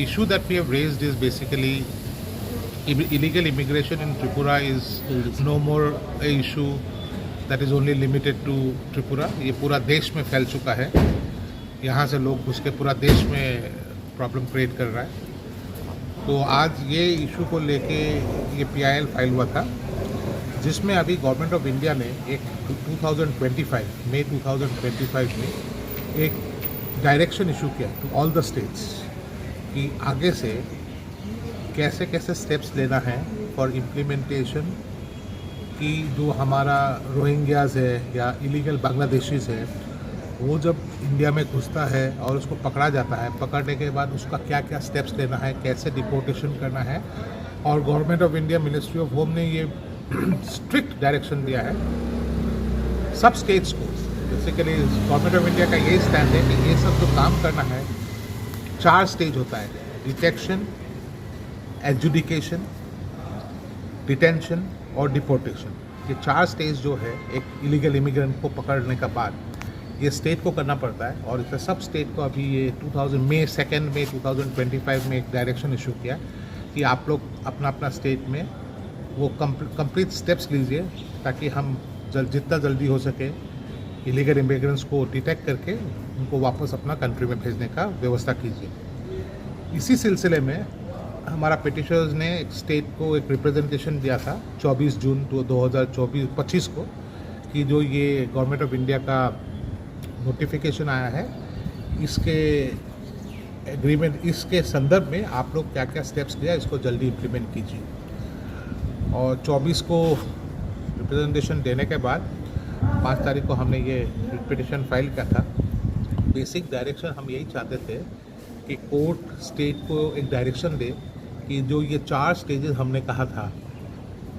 issue that we have raised is basically illegal immigration in Tripura is no more a issue that is only limited to Tripura. ये पूरा देश में फैल चुका है. यहाँ से लोग घुस के पूरा देश में प्रॉब्लम क्रिएट कर रहा है. तो आज ये इशू को लेके ये PIL फाइल हुआ था, जिसमें अभी गवर्नमेंट ऑफ इंडिया ने एक 2025 मई 2025 में एक डायरेक्शन इशू किया टू ऑल द स्टेट्स कि आगे से कैसे कैसे स्टेप्स लेना है फॉर इम्प्लीमेंटेशन कि जो हमारा रोहिंग्याज है या इलीगल बांग्लादेशीज है वो जब इंडिया में घुसता है और उसको पकड़ा जाता है, पकड़ने के बाद उसका क्या क्या स्टेप्स लेना है, कैसे डिपोर्टेशन करना है. और government of India ministry of home ने ये स्ट्रिक्ट डायरेक्शन दिया है सब स्टेट्स को. बेसिकली गवर्नमेंट ऑफ इंडिया का ये स्टैंड है कि ये सब जो काम करना है 4 स्टेज होता है: डिटेक्शन, एडजुडिकेशन, डिटेंशन और डिपोर्टेशन. ये 4 स्टेज जो है एक इलीगल इमिग्रेंट को पकड़ने का बाद ये स्टेट को करना पड़ता है. और इसे सब स्टेट को अभी ये 2 मई 2025 में एक डायरेक्शन इशू किया कि आप लोग अपना अपना स्टेट में वो कंप्लीट स्टेप्स लीजिए ताकि हम जितना जल्दी हो सके इलीगल इमिग्रेंट्स को डिटेक्ट करके उनको वापस अपना कंट्री में भेजने का व्यवस्था कीजिए. इसी सिलसिले में हमारा पिटिशनर्स ने एक स्टेट को एक रिप्रेजेंटेशन दिया था 24 जून 2025 को कि जो ये गवर्नमेंट ऑफ इंडिया का नोटिफिकेशन आया है इसके एग्रीमेंट इसके संदर्भ में आप लोग क्या क्या स्टेप्स लिया इसको जल्दी इम्प्लीमेंट कीजिए. और 24 को रिप्रेजेंटेशन देने के बाद 5 तारीख को हमने ये पिटिशन फाइल किया था. बेसिक डायरेक्शन हम यही चाहते थे कि कोर्ट स्टेट को एक डायरेक्शन दे कि जो ये 4 स्टेजेस हमने कहा था,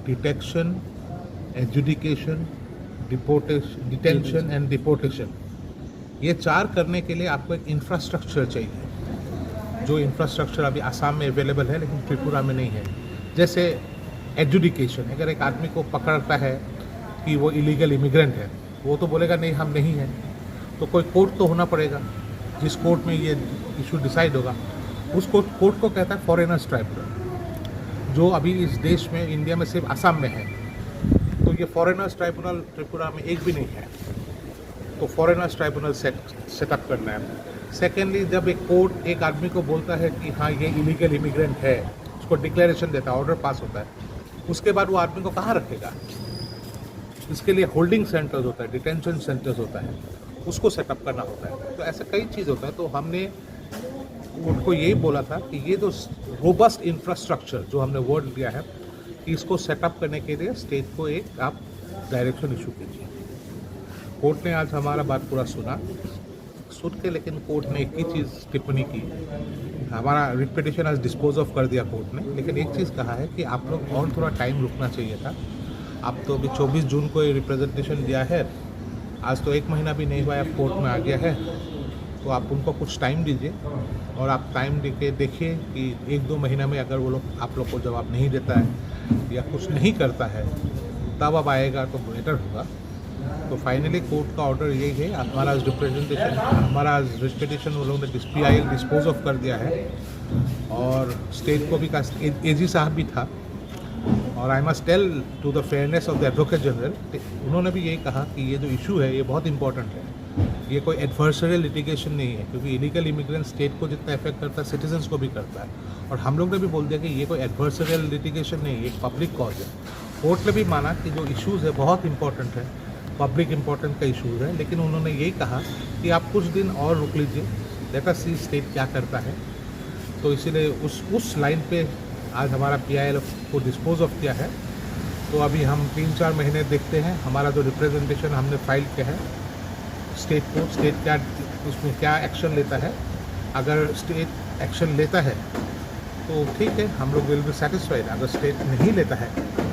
detection, adjudication, detention and deportation, ये 4 करने के लिए आपको एक इंफ्रास्ट्रक्चर चाहिए जो इंफ्रास्ट्रक्चर अभी आसाम में अवेलेबल है लेकिन त्रिपुरा में नहीं है. जैसे एडजुडिकेशन, अगर एक आदमी को पकड़ता है कि वो इलीगल इमिग्रेंट है, वो तो बोलेगा नहीं हम नहीं हैं, तो कोई कोर्ट तो होना पड़ेगा. जिस कोर्ट में ये इशू डिसाइड होगा उस कोर्ट को कहता है फॉरेनर्स ट्राइब्यूनल, जो अभी इस देश में इंडिया में सिर्फ आसाम में है. तो ये फॉरेनर्स ट्राइब्यूनल त्रिपुरा में एक भी नहीं है, तो फॉरेनर्स ट्राइब्यूनल सेटअप करना है. सेकेंडली, जब एक कोर्ट एक आदमी को बोलता है कि हाँ ये इलीगल इमिग्रेंट है, उसको डिक्लेरेशन देता है, ऑर्डर पास होता है, उसके बाद वो आदमी को कहाँ रखेगा? इसके लिए होल्डिंग सेंटर्स होता है, डिटेंशन सेंटर्स होता है, उसको सेटअप करना होता है. तो ऐसे कई चीज़ होता है. तो हमने उनको यही बोला था कि ये जो रोबस्ट इंफ्रास्ट्रक्चर जो हमने वर्ड दिया है कि इसको सेटअप करने के लिए स्टेट को एक आप डायरेक्शन इशू कीजिए. कोर्ट ने आज हमारा बात पूरा सुन के, लेकिन कोर्ट ने एक ही चीज़ टिप्पणी की, हमारा रिट पिटिशन आज डिस्पोज ऑफ कर दिया कोर्ट ने, लेकिन एक चीज़ कहा है कि आप लोग और थोड़ा टाइम रुकना चाहिए था. आप तो अभी 24 जून को ये रिप्रेजेंटेशन दिया है, आज तो 1 महीना भी नहीं हुआ है, कोर्ट में आ गया है, तो आप उनको कुछ टाइम दीजिए. और आप टाइम दे के देखिए कि 1-2 महीना में अगर वो लोग आप लोग को जवाब नहीं देता है या कुछ नहीं करता है तब अब आएगा तो बेटर होगा. तो फाइनली कोर्ट का ऑर्डर यही है. हमारा रिप्रेजेंटेशन, हमारा रिप्रेजेंटेशन वो लोगों ने PIL डिस्पोज ऑफ कर दिया है. और स्टेट को भी का AG साहब भी था. और I must tell to the fairness of the advocate general, उन्होंने भी यही कहा कि ये जो इशू है ये बहुत इंपॉर्टेंट है. ये कोई एडवर्सरियल लिटिगेशन नहीं है, क्योंकि इलीगल इमिग्रेंट स्टेट को जितना इफेक्ट करता है सिटीजन्स को भी करता है. और हम लोग ने भी बोल दिया कि ये कोई एडवर्सरियल लिटिगेशन नहीं है, एक पब्लिक कॉज है. कोर्ट ने भी माना कि जो इशूज़ है बहुत इंपॉर्टेंट है, पब्लिक इंपॉर्टेंट का इशूज़ है, लेकिन उन्होंने यही कहा कि आप कुछ दिन और रुक लीजिए, लेट अस सी स्टेट क्या करता है. तो इसीलिए उस लाइन पे आज हमारा PIL को डिस्पोज ऑफ किया है. तो अभी हम 3-4 महीने देखते हैं हमारा जो रिप्रेजेंटेशन हमने फाइल किया है स्टेट को, स्टेट क्या उसमें क्या एक्शन लेता है. अगर स्टेट एक्शन लेता है तो ठीक है, हम लोग विल बी सेटिस्फाइड. अगर स्टेट नहीं लेता है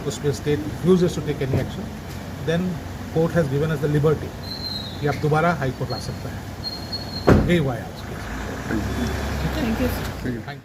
उसमें state refuses to take any action, then court has given us the liberty कि आप दोबारा हाई कोर्ट ला सकता है. यही हुआ है आज. Thank you.